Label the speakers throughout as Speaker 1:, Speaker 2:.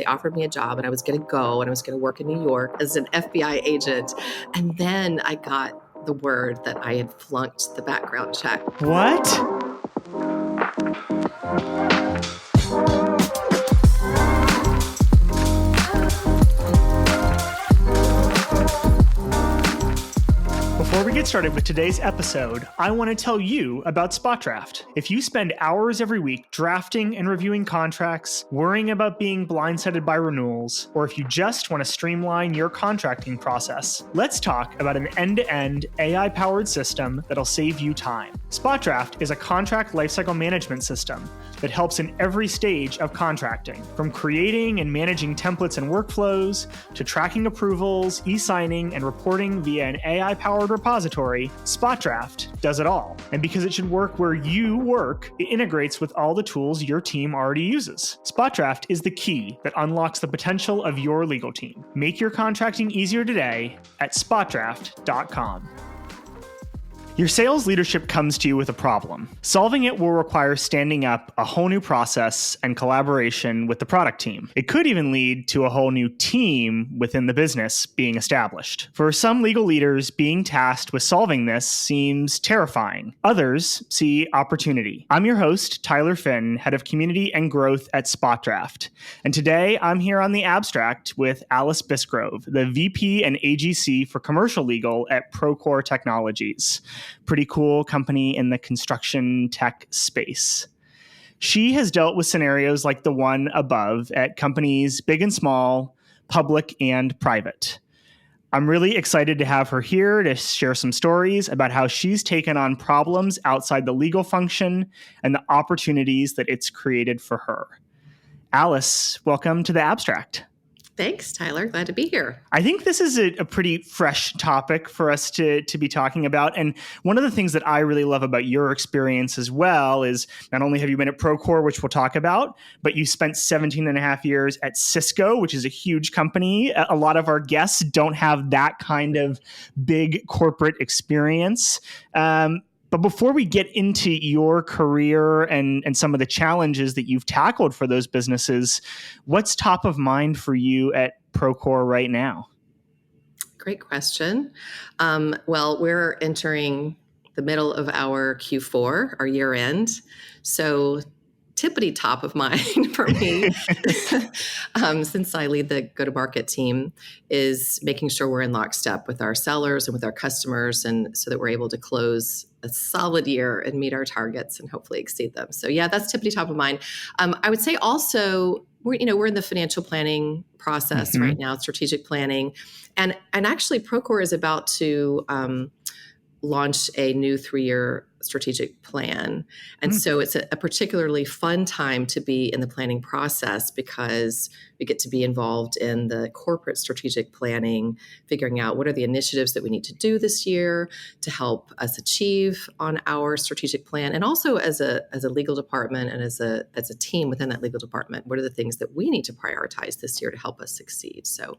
Speaker 1: They offered me a job and I was going to go and I was going to work in New York as an FBI agent. And then I got the word that I had flunked the background check.
Speaker 2: What? Before we get started with today's episode, I want to tell you about SpotDraft. If you spend hours every week drafting and reviewing contracts, worrying about being blindsided by renewals, or if you just want to streamline your contracting process, let's talk about an end-to-end AI-powered system that'll save you time. SpotDraft is a contract lifecycle management system that helps in every stage of contracting, from creating and managing templates and workflows, to tracking approvals, e-signing, and reporting via an AI-powered repository. SpotDraft does it all. And because it should work where you work, it integrates with all the tools your team already uses. SpotDraft is the key that unlocks the potential of your legal team. Make your contracting easier today at spotdraft.com. Your sales leadership comes to you with a problem. Solving it will require standing up a whole new process and collaboration with the product team. It could even lead to a whole new team within the business being established. For some legal leaders, being tasked with solving this seems terrifying. Others see opportunity. I'm your host, Tyler Finn, head of community and growth at SpotDraft. And today I'm here on the abstract with Alice Bisgrove, the VP and AGC for commercial legal at Procore Technologies. Pretty cool company in the construction tech space. She has dealt with scenarios like the one above at companies big and small, public and private. I'm really excited to have her here to share some stories about how she's taken on problems outside the legal function and the opportunities that it's created for her. Alice, welcome to the abstract.
Speaker 1: Thanks, Tyler. Glad to be here.
Speaker 2: I think this is a pretty fresh topic for us to be talking about. And one of the things that I really love about your experience as well is not only have you been at Procore, which we'll talk about, but you spent 17 and a half years at Cisco, which is a huge company. A lot of our guests don't have that kind of big corporate experience. But before we get into your career and some of the challenges that you've tackled for those businesses, what's top of mind for you at Procore right now?
Speaker 1: Great question. Well, we're entering the middle of our Q4, our year end. So tippity top of mind for me, since I lead the go-to-market team, is making sure we're in lockstep with our sellers and with our customers, and so that we're able to close a solid year and meet our targets and hopefully exceed them. So yeah, that's tippity top of mind. I would say also we're in the financial planning process right now, strategic planning, and actually Procore is about to launch a new 3-year strategic plan. And so it's a particularly fun time to be in the planning process because we get to be involved in the corporate strategic planning, figuring out what are the initiatives that we need to do this year to help us achieve on our strategic plan. And also as a legal department and as a team within that legal department, what are the things that we need to prioritize this year to help us succeed? So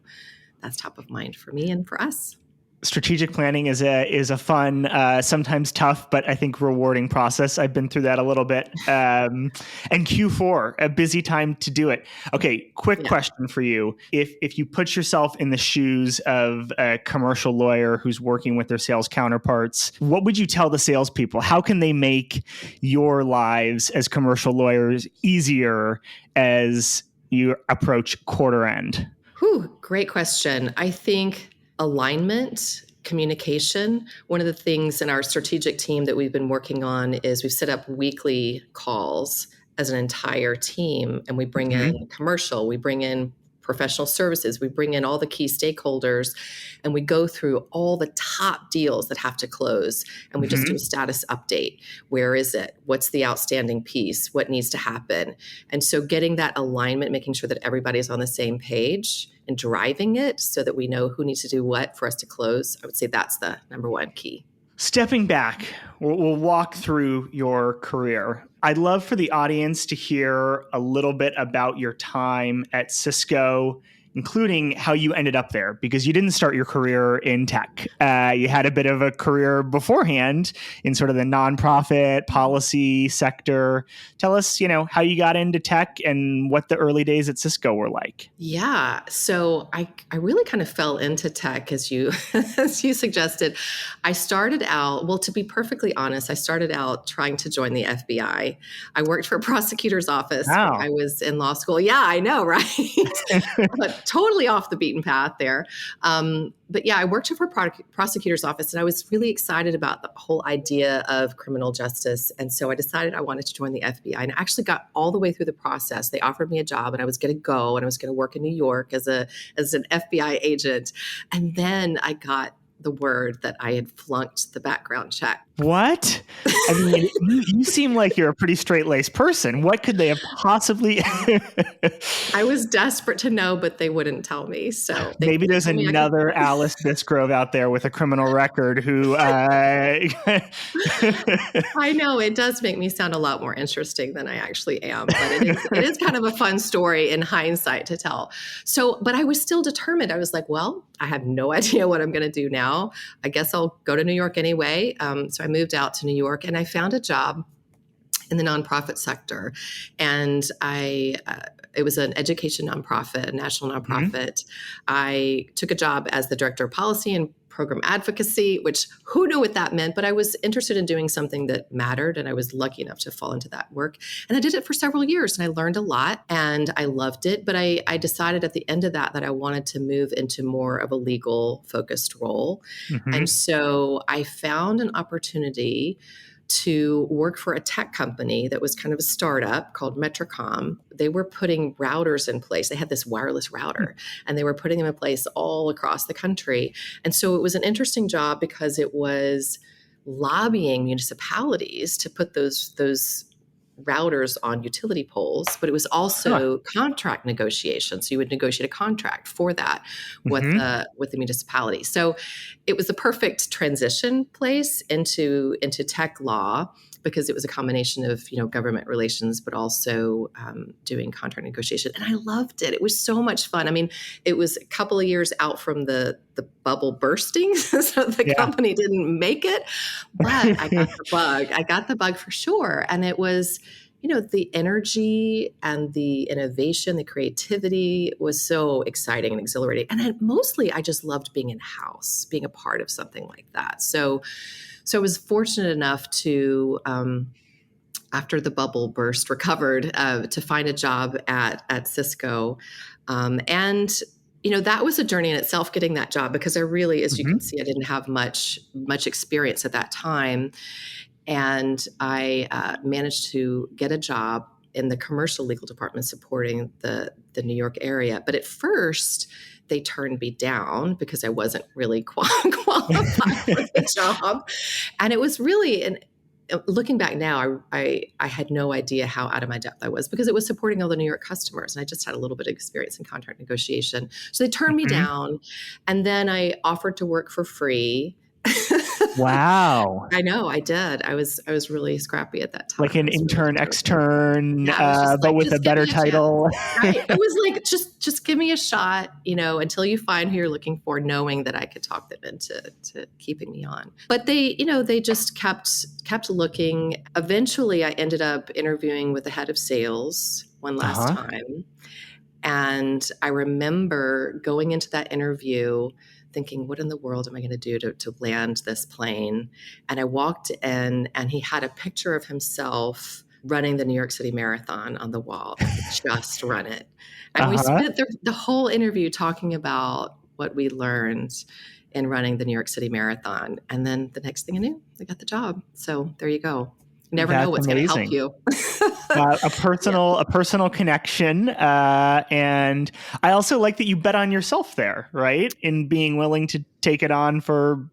Speaker 1: that's top of mind for me and for us.
Speaker 2: Strategic planning is a fun, sometimes tough, but I think rewarding process. I've been through that a little bit. And Q4, a busy time to do it. Okay, quick question for you. If you put yourself in the shoes of a commercial lawyer who's working with their sales counterparts, what would you tell the salespeople? How can they make your lives as commercial lawyers easier as you approach quarter end?
Speaker 1: Great question. I think alignment, communication. One of the things in our strategic team that we've been working on is we've set up weekly calls as an entire team, and we bring in commercial, we bring in professional services, we bring in all the key stakeholders, and we go through all the top deals that have to close, and we just do a status update. Where is it? What's the outstanding piece? What needs to happen? And so getting that alignment, making sure that everybody's on the same page and driving it so that we know who needs to do what for us to close, I would say that's the number one key.
Speaker 2: Stepping back, we'll walk through your career. I'd love for the audience to hear a little bit about your time at Cisco including how you ended up there, because you didn't start your career in tech. You had a bit of a career beforehand in sort of the nonprofit policy sector. Tell us, how you got into tech and what the early days at Cisco were like.
Speaker 1: Yeah. So I really kind of fell into tech as you as you suggested. I started out, well, to be perfectly honest, I started out trying to join the FBI. I worked for a prosecutor's office when
Speaker 2: Wow.
Speaker 1: I was in law school. Yeah, I know, right? But totally off the beaten path there. But yeah, I worked for a prosecutor's office, and I was really excited about the whole idea of criminal justice. And so I decided I wanted to join the FBI, and I actually got all the way through the process. They offered me a job, and I was going to go, and I was going to work in New York as an FBI agent. And then I got the word that I had flunked the background check.
Speaker 2: What? I mean, you seem like you're a pretty straight-laced person. What could they have possibly...
Speaker 1: I was desperate to know, but they wouldn't tell me. So
Speaker 2: maybe there's another Alice Bisgrove out there with a criminal record who... I
Speaker 1: know it does make me sound a lot more interesting than I actually am, but it is kind of a fun story in hindsight to tell. So, but I was still determined. I was like, well, I have no idea what I'm going to do now. I guess I'll go to New York anyway. So I moved out to New York, and I found a job in the nonprofit sector. And it was an education nonprofit, a national nonprofit. Mm-hmm. I took a job as the director of policy and program advocacy, which who knew what that meant, but I was interested in doing something that mattered, and I was lucky enough to fall into that work. And I did it for several years, and I learned a lot, and I loved it. But I decided at the end of that I wanted to move into more of a legal focused role. Mm-hmm. And so I found an opportunity to work for a tech company that was kind of a startup called Metricom. They were putting routers in place. They had this wireless router, and they were putting them in place all across the country. And so it was an interesting job because it was lobbying municipalities to put those routers on utility poles, but it was also contract negotiation. So you would negotiate a contract for that with the municipality. So it was the perfect transition place into tech law, because it was a combination of government relations, but also doing contract negotiation. And I loved it. It was so much fun. I mean, it was a couple of years out from the bubble bursting, so the company didn't make it. But I got the bug. I got the bug for sure. And it was, the energy and the innovation, the creativity was so exciting and exhilarating. And then mostly I just loved being in-house, being a part of something like that. So I was fortunate enough to, after the bubble burst, recovered, to find a job at Cisco. And that was a journey in itself, getting that job, because I really, as you can see, I didn't have much experience at that time. And I managed to get a job in the commercial legal department supporting the New York area. But at first, they turned me down because I wasn't really qualified for the job. And it was really, looking back now, I had no idea how out of my depth I was, because it was supporting all the New York customers, and I just had a little bit of experience in contract negotiation. So they turned me down, and then I offered to work for free.
Speaker 2: Wow.
Speaker 1: I know, I did. I was really scrappy at that time.
Speaker 2: Like an intern, really extern, but with a better title.
Speaker 1: Right. It was like, just give me a shot, until you find who you're looking for, knowing that I could talk them into keeping me on. But they just kept looking. Eventually, I ended up interviewing with the head of sales one last time. And I remember going into that interview thinking, what in the world am I going to do to land this plane? And I walked in, and he had a picture of himself running the New York City Marathon on the wall. Just run it. And we spent the whole interview talking about what we learned in running the New York City Marathon. And then the next thing I knew, I got the job. So there you go. You never know what's going to help you.
Speaker 2: A personal connection. And I also like that you bet on yourself there, right? In being willing to take it on for,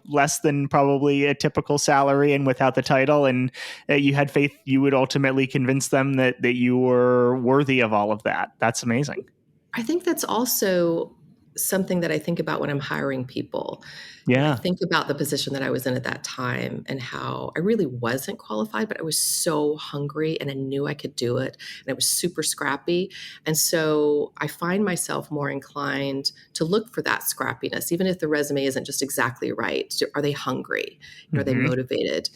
Speaker 2: less than probably a typical salary and without the title. And you had faith you would ultimately convince them that you were worthy of all of that. That's amazing.
Speaker 1: I think that's also something that I think about when I'm hiring people. I
Speaker 2: Yeah.
Speaker 1: think about the position that I was in at that time and how I really wasn't qualified, but I was so hungry and I knew I could do it. And I was super scrappy. And so I find myself more inclined to look for that scrappiness, even if the resume isn't just exactly right. Are they hungry? Are they
Speaker 2: Hmm.
Speaker 1: motivated?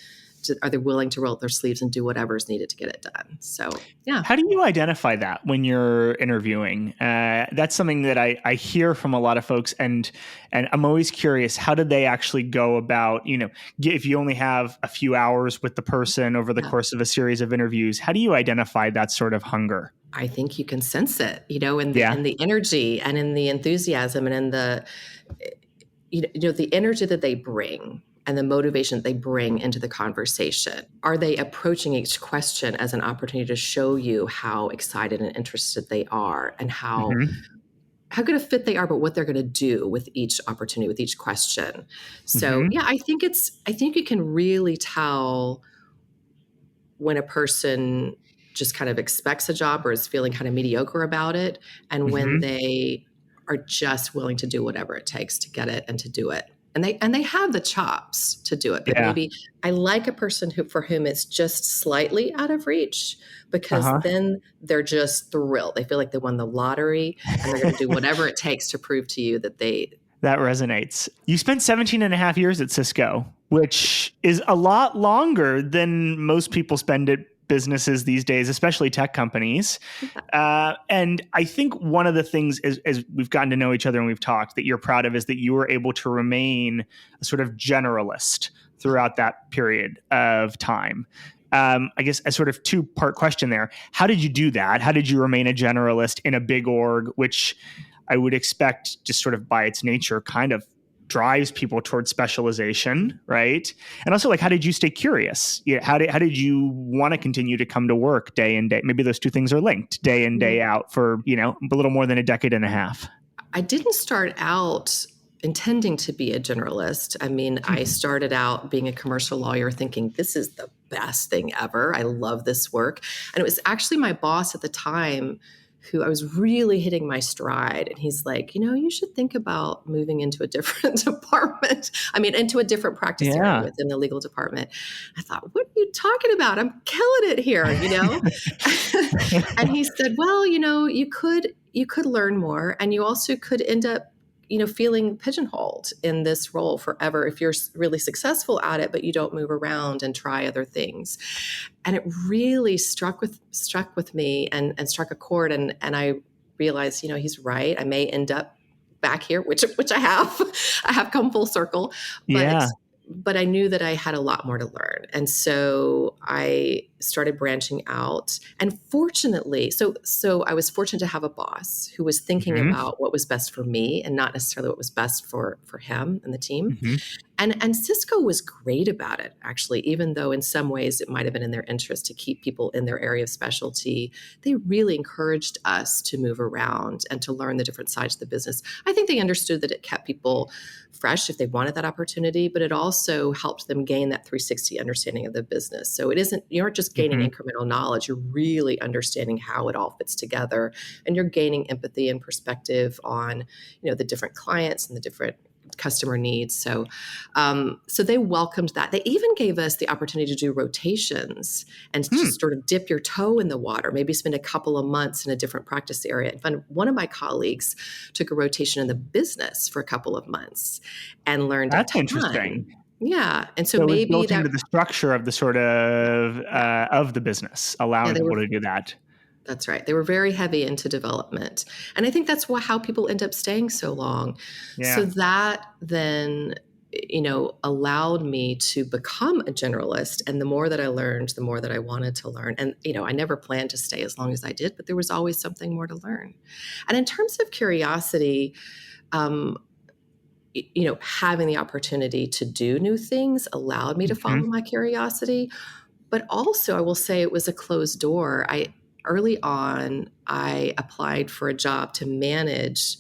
Speaker 1: Are they willing to roll up their sleeves and do whatever is needed to get it done? So, yeah.
Speaker 2: How do you identify that when you're interviewing? That's something that I hear from a lot of folks, and I'm always curious. How did they actually go about? If you only have a few hours with the person over the
Speaker 1: Yeah.
Speaker 2: course of a series of interviews, how do you identify that sort of hunger?
Speaker 1: I think you can sense it,
Speaker 2: Yeah.
Speaker 1: in the energy and in the enthusiasm and in the the energy that they bring and the motivation that they bring into the conversation. Are they approaching each question as an opportunity to show you how excited and interested they are and
Speaker 2: Hmm.
Speaker 1: how good a fit they are, but what they're going to do with each opportunity, with each question. So
Speaker 2: Hmm.
Speaker 1: yeah, I think you can really tell when a person just kind of expects a job or is feeling kind of mediocre about it, and when
Speaker 2: Hmm.
Speaker 1: they are just willing to do whatever it takes to get it and to do it. And they have the chops to do it, but
Speaker 2: Yeah.
Speaker 1: maybe I like a person for whom it's just slightly out of reach, because
Speaker 2: Uh
Speaker 1: then they're just thrilled. They feel like they won the lottery and they're going to do
Speaker 2: huh.
Speaker 1: whatever it takes to prove to you that they.
Speaker 2: That resonates. You spent 17 and a half years at Cisco, which is a lot longer than most people spend at businesses these days, especially tech companies. And I think one of the things, as we've gotten to know each other and we've talked, that you're proud of is that you were able to remain a sort of generalist throughout that period of time. I guess a sort of two-part question there. How did you do that? How did you remain a generalist in a big org, which I would expect, just sort of by its nature, kind of drives people towards specialization, right? And also, like, how did you stay curious? How did you want to continue to come to work day in day? Maybe those two things are linked, day in day out, for a little more than a decade and a half.
Speaker 1: I didn't start out intending to be a generalist. I mean, I started out being a commercial lawyer thinking this is the best thing ever. I love this work. And it was actually my boss at the time who I was really hitting my stride. And he's like, you should think about moving into a different department. I mean, into a different practice area
Speaker 2: Yeah.
Speaker 1: within the legal department. I thought, what are you talking about? I'm killing it here. And he said, well, you could learn more, and you also could end up feeling pigeonholed in this role forever if you're really successful at it, but you don't move around and try other things. And it really struck with me and struck a chord. And I realized, he's right. I may end up back here, which I have. I have come full circle, but
Speaker 2: Yeah.
Speaker 1: I knew that I had a lot more to learn. And so I started branching out. And fortunately, so I was fortunate to have a boss who was thinking
Speaker 2: Hmm.
Speaker 1: about what was best for me and not necessarily what was best for him and the team.
Speaker 2: Hmm.
Speaker 1: And Cisco was great about it, actually, even though in some ways it might have been in their interest to keep people in their area of specialty. They really encouraged us to move around and to learn the different sides of the business. I think they understood that it kept people fresh if they wanted that opportunity, but it also helped them gain that 360 understanding of the business. So you aren't just gaining
Speaker 2: Hmm.
Speaker 1: incremental knowledge, you're really understanding how it all fits together, and you're gaining empathy and perspective on, the different clients and the different customer needs. So they welcomed that. They even gave us the opportunity to do rotations and just sort of dip your toe in the water, maybe spend a couple of months in a different practice area. And one of my colleagues took a rotation in the business for a couple of months and learned a
Speaker 2: That's
Speaker 1: ton.
Speaker 2: interesting.
Speaker 1: Yeah. And so
Speaker 2: So it was
Speaker 1: maybe
Speaker 2: built
Speaker 1: that,
Speaker 2: into the structure of the sort of the business,
Speaker 1: yeah,
Speaker 2: allowing
Speaker 1: they were.
Speaker 2: people to do that.
Speaker 1: That's right. They were very heavy into development. And I think that's how people end up staying so long. So
Speaker 2: Yeah.
Speaker 1: that then, allowed me to become a generalist. And the more that I learned, the more that I wanted to learn. And, I never planned to stay as long as I did, but there was always something more to learn. And in terms of curiosity, um, having the opportunity to do new things allowed me to follow
Speaker 2: Hmm.
Speaker 1: my curiosity. But also, I will say it was a closed door. Early on, I applied for a job to manage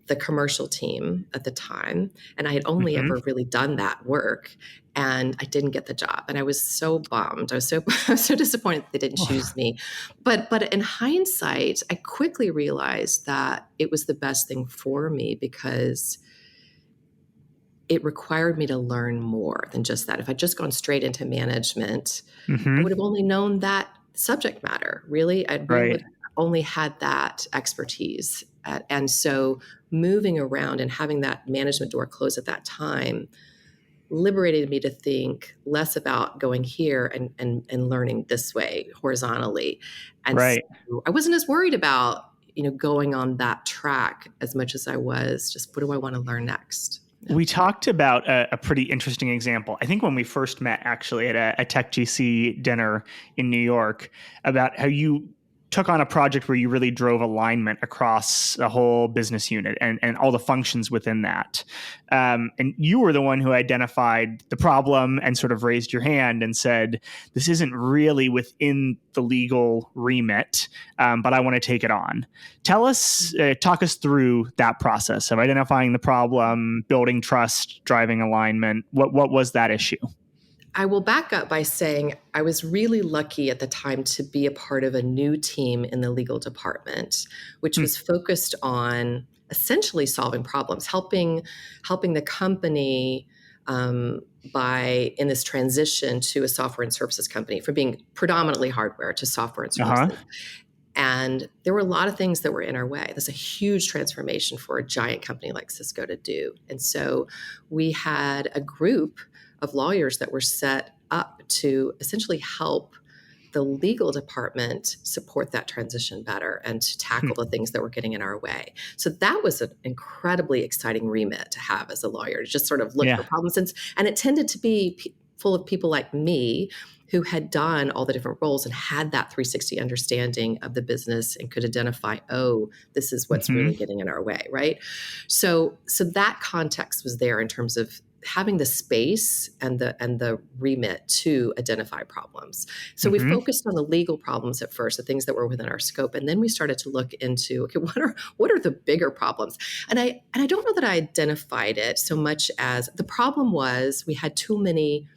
Speaker 1: the commercial team at the time, and I had only
Speaker 2: Mm-hmm.
Speaker 1: ever really done that work, and I didn't get the job, and I was so bummed. I was so I was so disappointed that they didn't choose me. But in hindsight, I quickly realized that it was the best thing for me because it required me to learn more than just that. If I'd just gone straight into management, I would
Speaker 2: Mm-hmm.
Speaker 1: have only known that subject matter. Really, I really
Speaker 2: Right.
Speaker 1: would only had that expertise. And so moving around and having that management door close at that time liberated me to think less about going here and learning this way horizontally. And so
Speaker 2: Right.
Speaker 1: I wasn't as worried about, going on that track as much as I was just what do I want to learn next? Yeah.
Speaker 2: We talked about a pretty interesting example. I think when we first met, actually, at a Tech GC dinner in New York, about how you took on a project where you really drove alignment across the whole business unit and all the functions within that. And you were the one who identified the problem and sort of raised your hand and said, this isn't really within the legal remit, but I want to take it on. Talk us through that process of identifying the problem, building trust, driving alignment. What was that issue?
Speaker 1: I will back up by saying I was really lucky at the time to be a part of a new team in the legal department, which was focused on essentially solving problems, helping the company by in this transition to a software and services company from being predominantly hardware to software and
Speaker 2: Uh-huh.
Speaker 1: services. And there were a lot of things that were in our way. There's a huge transformation for a giant company like Cisco to do. And so we had a group of lawyers that were set up to essentially help the legal department support that transition better and to tackle the things that were getting in our way. So that was an incredibly exciting remit to have as a lawyer, to just sort of look for
Speaker 2: Yeah.
Speaker 1: problems. And it tended to be full of people like me who had done all the different roles and had that 360 understanding of the business and could identify, oh, this is what's
Speaker 2: Mm-hmm.
Speaker 1: really getting in our way, right? So that context was there in terms of having the space and the remit to identify problems. So we focused on the legal problems at first, the things that were within our scope, and then we started to look into, okay, what are the bigger problems? And I don't know that I identified it so much as the problem was we had too many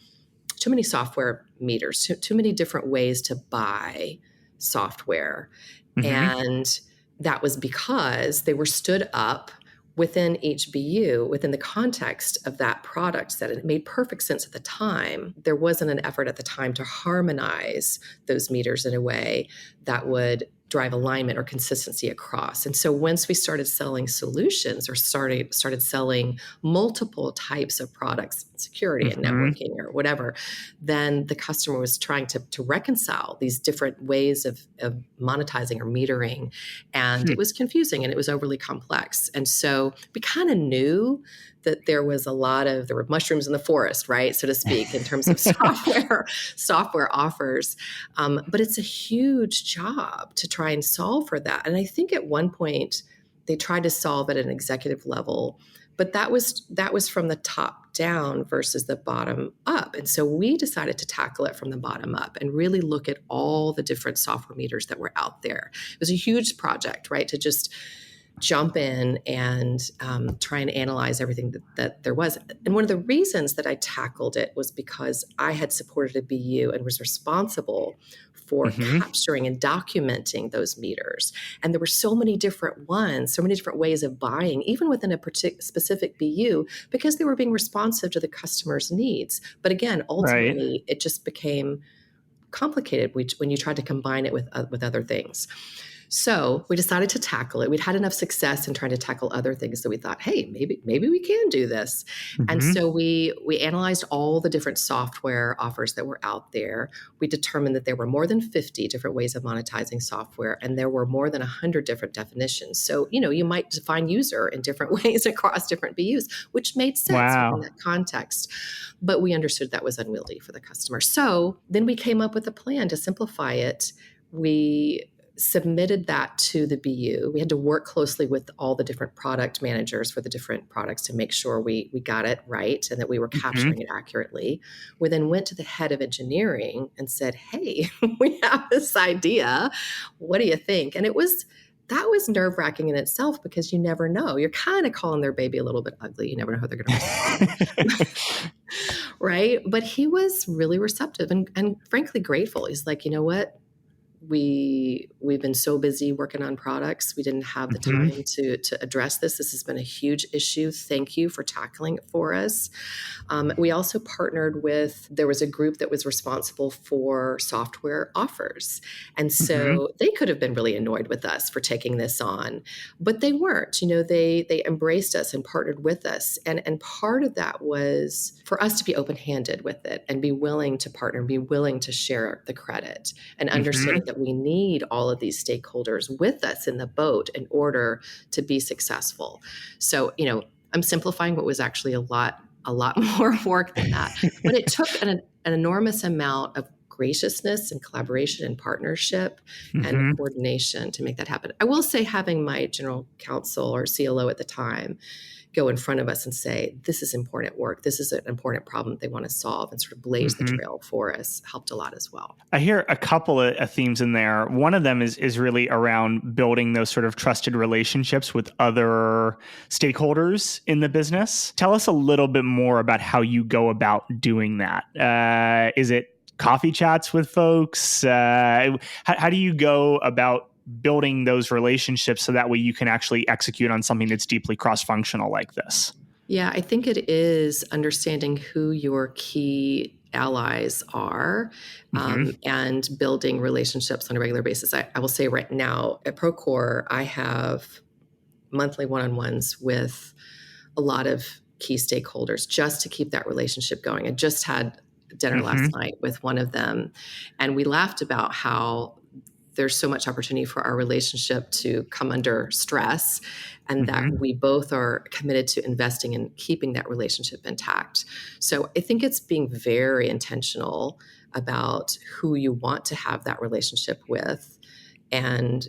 Speaker 1: software meters, too many different ways to buy software.
Speaker 2: Mm-hmm.
Speaker 1: And that was because they were stood up within each BU, within the context of that product set. And it made perfect sense at the time. There wasn't an effort at the time to harmonize those meters in a way that would drive alignment or consistency across. And so once we started selling solutions or started selling multiple types of products, security and networking or whatever, then the customer was trying to reconcile these different ways of monetizing or metering. And it was confusing and it was overly complex. And so we kind of knew that there were mushrooms in the forest, right, so to speak, in terms of software offers. But it's a huge job to try and solve for that. And I think at one point they tried to solve at an executive level, but that was from the top down versus the bottom up. And so we decided to tackle it from the bottom up and really look at all the different software meters that were out there. It was a huge project, right, to just jump in and try and analyze everything that there was. And one of the reasons that I tackled it was because I had supported a BU and was responsible for capturing and documenting those meters. And there were so many different ones, so many different ways of buying, even within a specific BU, because they were being responsive to the customer's needs. But again, ultimately, it just became complicated when you tried to combine it with other things. So we decided to tackle it. We'd had enough success in trying to tackle other things that we thought, hey, maybe we can do this. And so we analyzed all the different software offers that were out there. We determined that there were more than 50 different ways of monetizing software, and there were more than 100 different definitions. So, you might define user in different ways across different BUs, which made sense within that context. But we understood that was unwieldy for the customer. So then we came up with a plan to simplify it. We submitted that to the BU. We had to work closely with all the different product managers for the different products to make sure we got it right and that we were capturing it accurately. We then went to the head of engineering and said, hey, we have this idea. What do you think? And it was that was nerve-wracking in itself because you never know. You're kind of calling their baby a little bit ugly. You never know how they're going to respond. Right? But he was really receptive and frankly grateful. He's like, you know what? We've been so busy working on products. We didn't have the time to address this. This has been a huge issue. Thank you for tackling it for us. We also partnered there was a group that was responsible for software offers. And so they could have been really annoyed with us for taking this on, but they weren't. They embraced us and partnered with us. And part of that was for us to be open-handed with it and be willing to partner, be willing to share the credit and understanding that we need all of these stakeholders with us in the boat in order to be successful. So, I'm simplifying what was actually a lot more work than that. But it took an enormous amount of graciousness and collaboration and partnership and coordination to make that happen. I will say having my general counsel or CLO at the time go in front of us and say, this is important work. This is an important problem that they want to solve and sort of blaze the trail for us helped a lot as well.
Speaker 2: I hear a couple of themes in there. One of them is really around building those sort of trusted relationships with other stakeholders in the business. Tell us a little bit more about how you go about doing that. Is it coffee chats with folks? How do you go about building those relationships so that way you can actually execute on something that's deeply cross-functional like this?
Speaker 1: Yeah, I think it is understanding who your key allies are and building relationships on a regular basis. I will say right now at Procore, I have monthly one-on-ones with a lot of key stakeholders just to keep that relationship going. I just had dinner last night with one of them, and we laughed about how there's so much opportunity for our relationship to come under stress and that we both are committed to investing in keeping that relationship intact. So I think it's being very intentional about who you want to have that relationship with and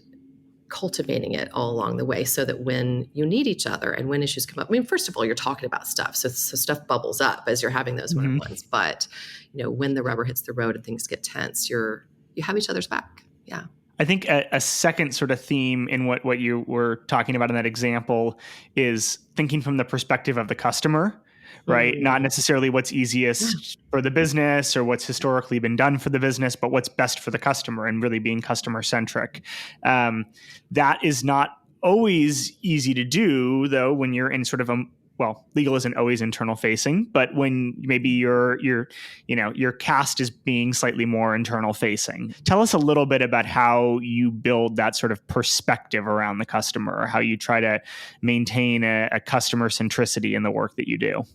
Speaker 1: cultivating it all along the way so that when you need each other and when issues come up, first of all, you're talking about stuff. So stuff bubbles up as you're having those one-on-ones. But, when the rubber hits the road and things get tense, you have each other's back. Yeah.
Speaker 2: I think a second sort of theme in what you were talking about in that example is thinking from the perspective of the customer, right? Not necessarily what's easiest for the business or what's historically been done for the business, but what's best for the customer and really being customer centric. That is not always easy to do, though, when you're in sort of legal isn't always internal facing, but when maybe your cast is being slightly more internal facing. Tell us a little bit about how you build that sort of perspective around the customer, or how you try to maintain a customer centricity in the work that you do.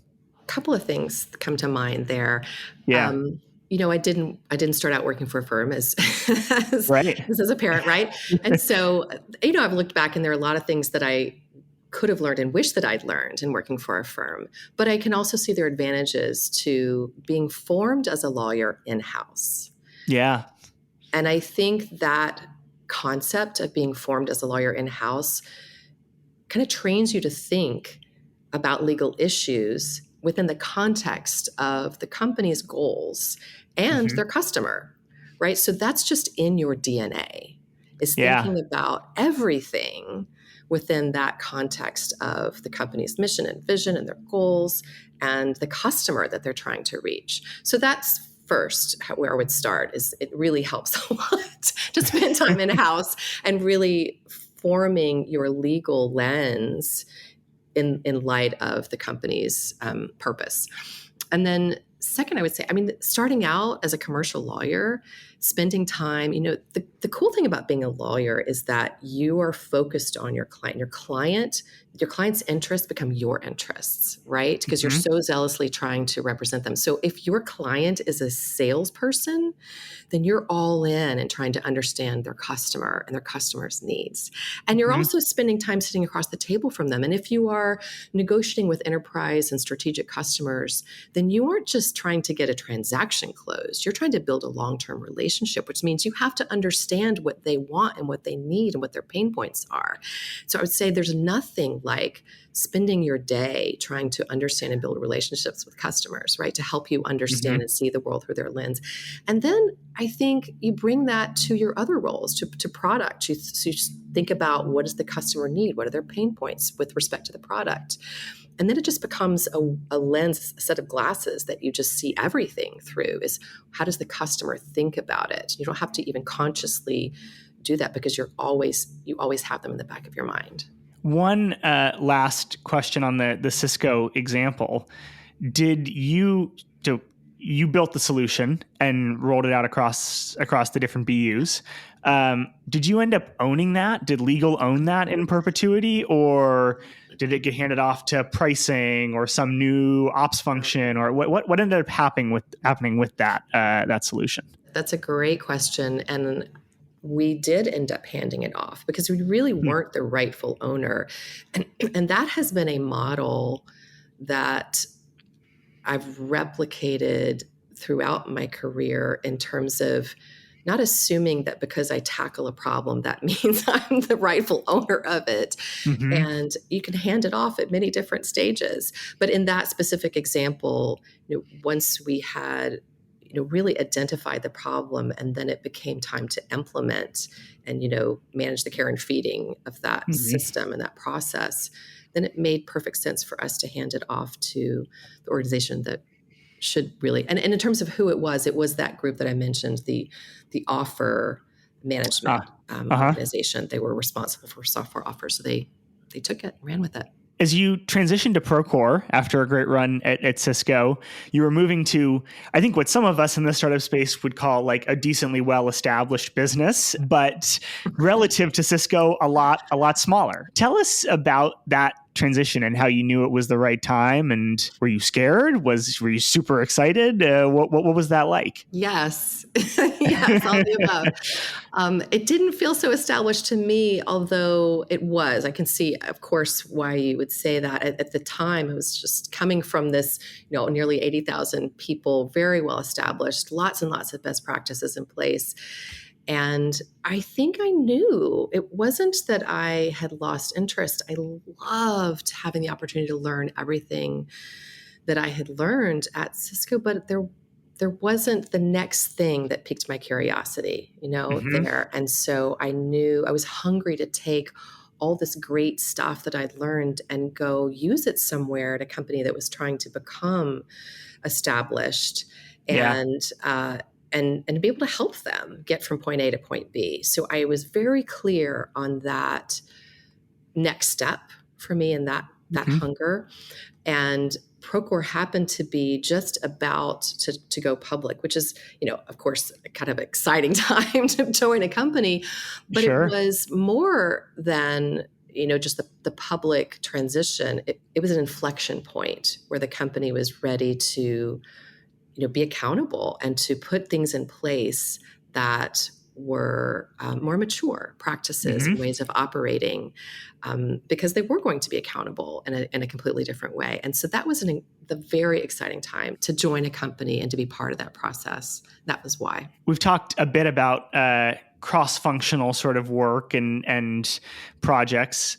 Speaker 1: A couple of things come to mind there.
Speaker 2: Yeah.
Speaker 1: I didn't start out working for a firm as
Speaker 2: right.
Speaker 1: as a parent, right? And so, I've looked back and there are a lot of things that I could have learned and wish that I'd learned in working for a firm. But I can also see their advantages to being formed as a lawyer in-house.
Speaker 2: Yeah.
Speaker 1: And I think that concept of being formed as a lawyer in-house kind of trains you to think about legal issues within the context of the company's goals and their customer, right? So that's just in your DNA, is thinking about everything within that context of the company's mission and vision and their goals and the customer that they're trying to reach. So that's first where I would start. Is it really helps a lot to spend time in-house and really forming your legal lens in light of the company's purpose. And then second, I would say, starting out as a commercial lawyer, spending time, the cool thing about being a lawyer is that you are focused on your client. Your client's interests become your interests, right? Because you're so zealously trying to represent them. So if your client is a salesperson, then you're all in and trying to understand their customer and their customer's needs. And you're also spending time sitting across the table from them. And if you are negotiating with enterprise and strategic customers, then you aren't just trying to get a transaction closed. You're trying to build a long-term relationship relationship, which means you have to understand what they want and what they need and what their pain points are. So I would say there's nothing like spending your day trying to understand and build relationships with customers, right? To help you understand and see the world through their lens. And then I think you bring that to your other roles, to product. So you think about, what does the customer need? What are their pain points with respect to the product? And then it just becomes a lens, a set of glasses that you just see everything through. Is how does the customer think about it? You don't have to even consciously do that, because you always have them in the back of your mind.
Speaker 2: One last question on the Cisco example. Did you built the solution and rolled it out across the different BUs? Did you end up owning that? Did legal own that in perpetuity, or did it get handed off to pricing or some new ops function, or what ended up happening with that solution?
Speaker 1: That's a great question, and we did end up handing it off because we really weren't the rightful owner, and that has been a model that I've replicated throughout my career, in terms of not assuming that because I tackle a problem, that means I'm the rightful owner of it. And you can hand it off at many different stages. But in that specific example, once we had really identified the problem, and then it became time to implement and manage the care and feeding of that system and that process, then it made perfect sense for us to hand it off to the organization that should really, and in terms of who it was that group that I mentioned, the offer management organization. They were responsible for software offers, so they took it and ran with it.
Speaker 2: As you transitioned to Procore after a great run at Cisco, you were moving to, I think, what some of us in the startup space would call like a decently well-established business, but relative to Cisco, a lot smaller. Tell us about that transition and how you knew it was the right time. And were you scared? Were you super excited? What was that like?
Speaker 1: Yes. Yes, all the above. It didn't feel so established to me, although it was. I can see, of course, why you would say that. At the time, it was just coming from this, nearly 80,000 people, very well established, lots and lots of best practices in place. And I think I knew it wasn't that I had lost interest. I loved having the opportunity to learn everything that I had learned at Cisco, but there wasn't the next thing that piqued my curiosity, there. And so I knew I was hungry to take all this great stuff that I'd learned and go use it somewhere at a company that was trying to become established. And be able to help them get from point A to point B. So I was very clear on that next step for me, and that hunger. And Procore happened to be just about to go public, which is, of course, a kind of exciting time to join a company. But It was more than, just the public transition. It was an inflection point where the company was ready to be accountable and to put things in place that were more mature practices and ways of operating, because they were going to be accountable in a completely different way. And so that was the very exciting time to join a company and to be part of that process. That was why.
Speaker 2: We've talked a bit about cross-functional sort of work and projects.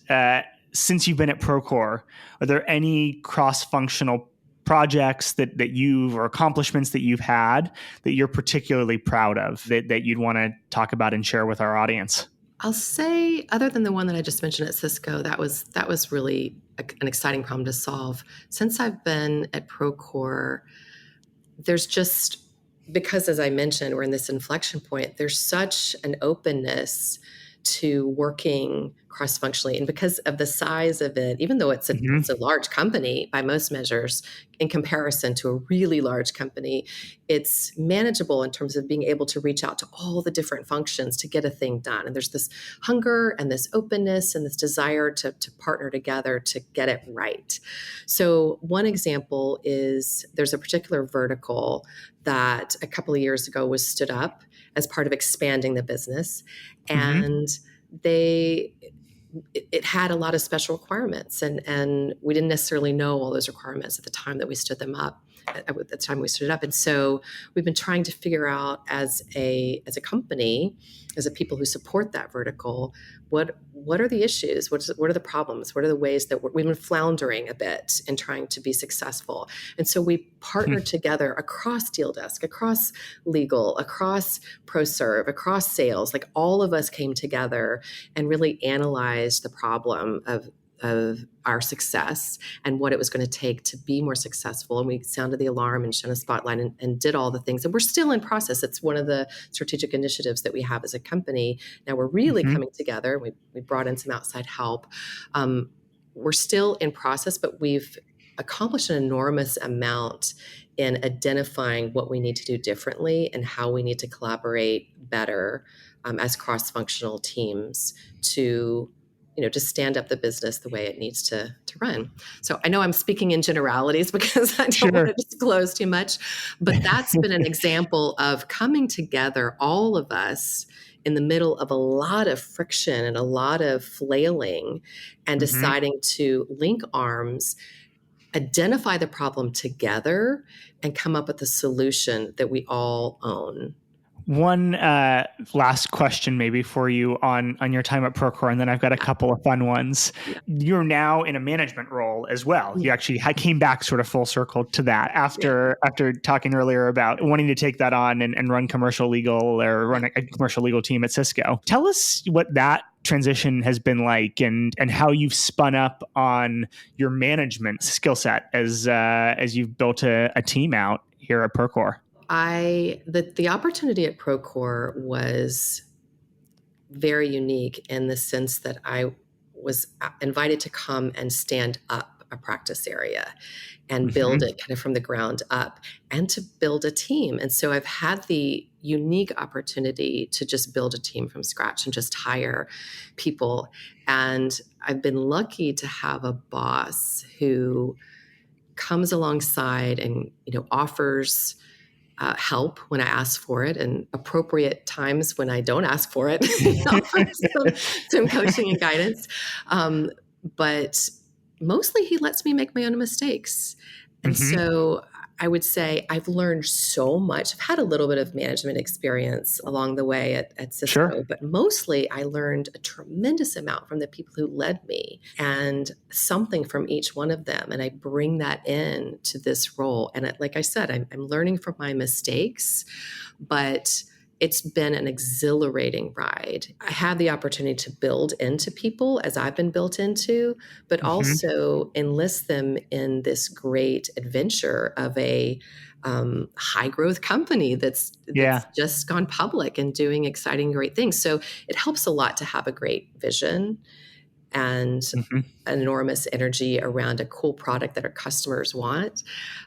Speaker 2: Since you've been at Procore, are there any cross-functional projects that you've, or accomplishments that you've had that you're particularly proud of that you'd want to talk about and share with our audience?
Speaker 1: I'll say, other than the one that I just mentioned at Cisco, that was really an exciting problem to solve. Since I've been at Procore, there's just, because as I mentioned, we're in this inflection point, there's such an openness to working cross-functionally. And because of the size of it, even though it's a large company by most measures, in comparison to a really large company, it's manageable in terms of being able to reach out to all the different functions to get a thing done. And there's this hunger and this openness and this desire to partner together to get it right. So one example is there's a particular vertical that a couple of years ago was stood up as part of expanding the business. And it had a lot of special requirements, and we didn't necessarily know all those requirements at the time that we stood them up. at the time we stood it up. And so we've been trying to figure out as a company, as a people who support that vertical, what are the issues? What are the problems? What are the ways that we've been floundering a bit in trying to be successful? And so we partnered together across Deal Desk, across legal, across ProServe, across sales. Like all of us came together and really analyzed the problem of our success and what it was going to take to be more successful. And we sounded the alarm and shone a spotlight and did all the things. And we're still in process. It's one of the strategic initiatives that we have as a company. Now we're really coming together. We brought in some outside help. We're still in process, but we've accomplished an enormous amount in identifying what we need to do differently and how we need to collaborate better as cross-functional teams to stand up the business the way it needs to run. So I know I'm speaking in generalities because I don't want to disclose too much, but that's been an example of coming together, all of us, in the middle of a lot of friction and a lot of flailing and deciding to link arms, identify the problem together, and come up with a solution that we all own.
Speaker 2: One last question maybe for you on your time at Procore, and then I've got a couple of fun ones. Yeah. You're now in a management role as well. You actually came back sort of full circle to that after talking earlier about wanting to take that on and run commercial legal or run a commercial legal team at Cisco. Tell us what that transition has been like and how you've spun up on your management skill set as you've built a team out here at Procore.
Speaker 1: The opportunity at Procore was very unique in the sense that I was invited to come and stand up a practice area and build it kind of from the ground up and to build a team. And so I've had the unique opportunity to just build a team from scratch and just hire people. And I've been lucky to have a boss who comes alongside and, offers help when I ask for it, and appropriate times when I don't ask for it, some coaching and guidance. But mostly he lets me make my own mistakes. And so I would say I've learned so much. I've had a little bit of management experience along the way at Cisco, but mostly I learned a tremendous amount from the people who led me and something from each one of them. And I bring that in to this role. And like I said, I'm learning from my mistakes, but it's been an exhilarating ride. I had the opportunity to build into people as I've been built into, but also enlist them in this great adventure of a high growth company that's just gone public and doing exciting, great things. So it helps a lot to have a great vision and an enormous energy around a cool product that our customers want.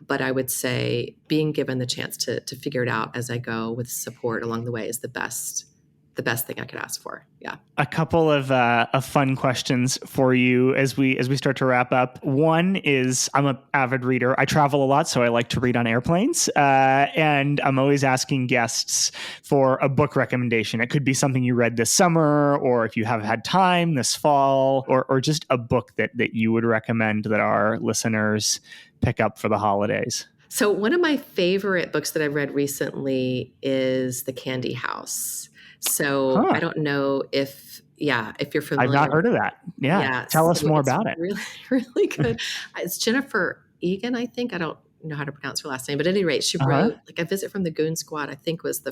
Speaker 1: But I would say being given the chance to figure it out as I go with support along the way is the best thing I could ask for. Yeah.
Speaker 2: A couple of fun questions for you as we start to wrap up. One is, I'm an avid reader. I travel a lot, so I like to read on airplanes. And I'm always asking guests for a book recommendation. It could be something you read this summer, or if you have had time this fall, or just a book that you would recommend that our listeners pick up for the holidays.
Speaker 1: So one of my favorite books that I've read recently is The Candy House. So I don't know if you're familiar.
Speaker 2: I've not heard of that. Yeah. Tell us more about it.
Speaker 1: Really, really good. It's Jennifer Egan, I think. I don't know how to pronounce her last name, but at any rate, she wrote like A Visit from the Goon Squad, I think was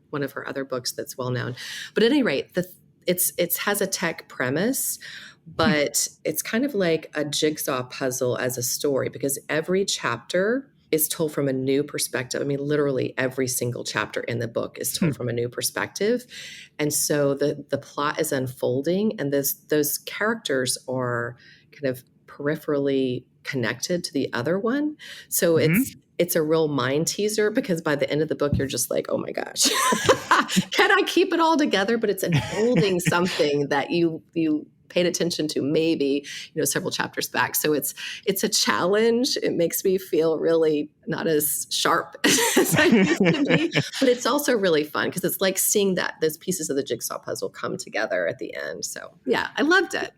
Speaker 1: one of her other books that's well known. But at any rate, it has a tech premise, but it's kind of like a jigsaw puzzle as a story, because every chapter is told from a new perspective. I mean, literally every single chapter in the book is told from a new perspective. And so the plot is unfolding, and those characters are kind of peripherally connected to the other one. So it's a real mind teaser, because by the end of the book, you're just like, oh my gosh, can I keep it all together? But it's unfolding something that you paid attention to maybe, several chapters back. So it's a challenge. It makes me feel really not as sharp as I used to be, but it's also really fun because it's like seeing those pieces of the jigsaw puzzle come together at the end. So yeah, I loved it.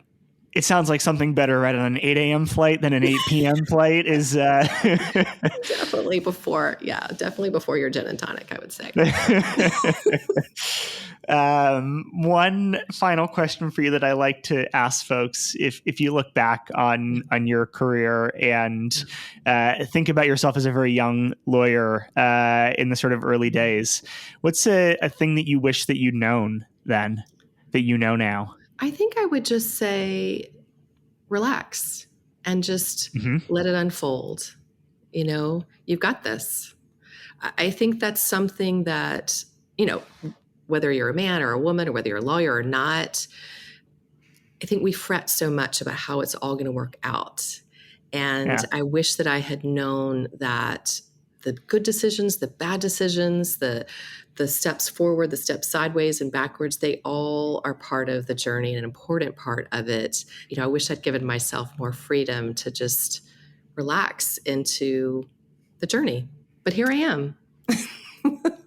Speaker 2: It sounds like something better right on an 8 a.m. flight than an 8 p.m. flight is.
Speaker 1: Definitely before your gin and tonic, I would say.
Speaker 2: One final question for you that I like to ask folks: if you look back on your career and think about yourself as a very young lawyer in the sort of early days, what's a thing that you wish that you'd known then that you know now?
Speaker 1: I think I would just say, relax and just let it unfold. You've got this. I think that's something that, whether you're a man or a woman or whether you're a lawyer or not, I think we fret so much about how it's all going to work out. And I wish that I had known that the good decisions, the bad decisions, the steps forward, the steps sideways and backwards, they all are part of the journey and an important part of it. I wish I'd given myself more freedom to just relax into the journey. But here I am.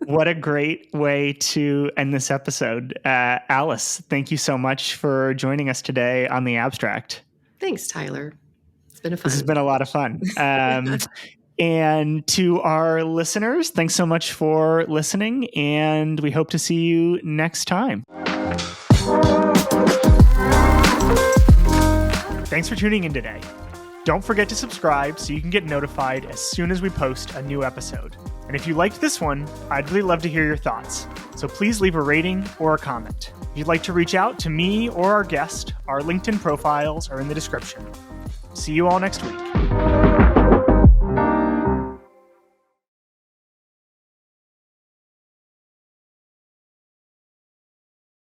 Speaker 2: What a great way to end this episode. Alice, thank you so much for joining us today on The Abstract.
Speaker 1: Thanks, Tyler. It's been
Speaker 2: This has been a lot of fun. And to our listeners, thanks so much for listening, and we hope to see you next time. Thanks for tuning in today. Don't forget to subscribe so you can get notified as soon as we post a new episode. And if you liked this one, I'd really love to hear your thoughts. So please leave a rating or a comment. If you'd like to reach out to me or our guest, our LinkedIn profiles are in the description. See you all next week.